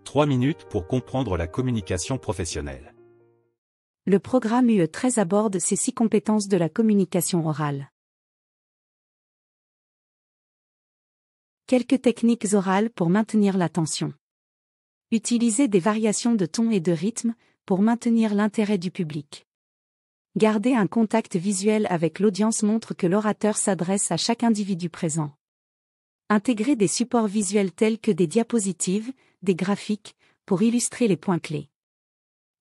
3 minutes pour comprendre la communication professionnelle. Le programme UE13 aborde ces 6 compétences de la communication orale. Quelques techniques orales pour maintenir l'attention. Utilisez des variations de ton et de rythme pour maintenir l'intérêt du public. Garder un contact visuel avec l'audience montre que l'orateur s'adresse à chaque individu présent. Intégrer des supports visuels tels que des diapositives, des graphiques, pour illustrer les points clés.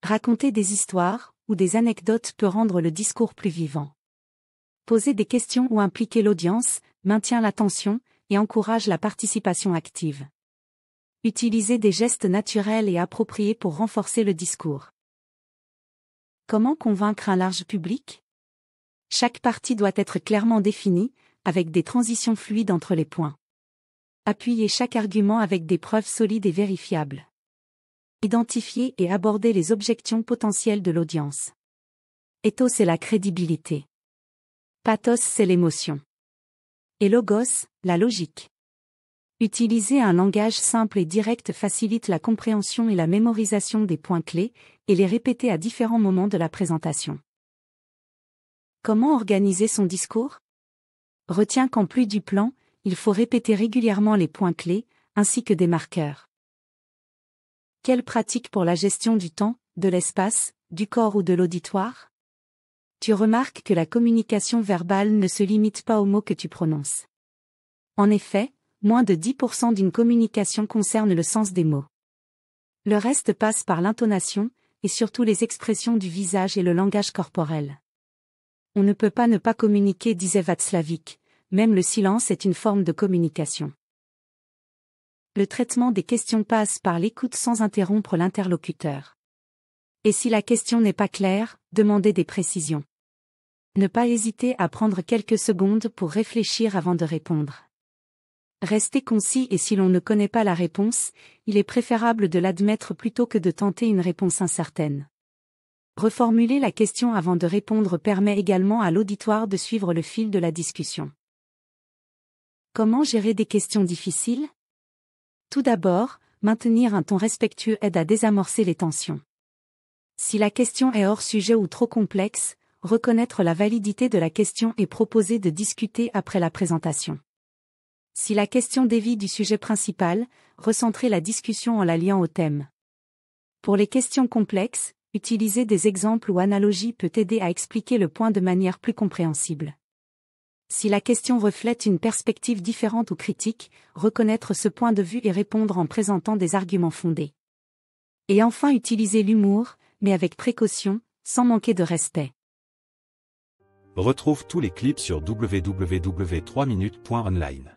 Raconter des histoires ou des anecdotes peut rendre le discours plus vivant. Poser des questions ou impliquer l'audience maintient l'attention et encourage la participation active. Utiliser des gestes naturels et appropriés pour renforcer le discours. Comment convaincre un large public ? Chaque partie doit être clairement définie, avec des transitions fluides entre les points. Appuyez chaque argument avec des preuves solides et vérifiables. Identifier et aborder les objections potentielles de l'audience. Ethos, c'est la crédibilité. Pathos, c'est l'émotion. Et logos, la logique. Utiliser un langage simple et direct facilite la compréhension et la mémorisation des points clés, et les répéter à différents moments de la présentation. Comment organiser son discours ? Retiens qu'en plus du plan, il faut répéter régulièrement les points clés, ainsi que des marqueurs. Quelle pratique pour la gestion du temps, de l'espace, du corps ou de l'auditoire ? Tu remarques que la communication verbale ne se limite pas aux mots que tu prononces. En effet, moins de 10% d'une communication concerne le sens des mots. Le reste passe par l'intonation, et surtout les expressions du visage et le langage corporel. On ne peut pas ne pas communiquer, disait Václavic, même le silence est une forme de communication. Le traitement des questions passe par l'écoute sans interrompre l'interlocuteur. Et si la question n'est pas claire, demandez des précisions. Ne pas hésiter à prendre quelques secondes pour réfléchir avant de répondre. Restez concis et si l'on ne connaît pas la réponse, il est préférable de l'admettre plutôt que de tenter une réponse incertaine. Reformuler la question avant de répondre permet également à l'auditoire de suivre le fil de la discussion. Comment gérer des questions difficiles ? Tout d'abord, maintenir un ton respectueux aide à désamorcer les tensions. Si la question est hors sujet ou trop complexe, reconnaître la validité de la question et proposer de discuter après la présentation. Si la question dévie du sujet principal, recentrer la discussion en la liant au thème. Pour les questions complexes, utiliser des exemples ou analogies peut aider à expliquer le point de manière plus compréhensible. Si la question reflète une perspective différente ou critique, reconnaître ce point de vue et répondre en présentant des arguments fondés. Et enfin utiliser l'humour, mais avec précaution, sans manquer de respect. Retrouve tous les clips sur www.3minutes.online.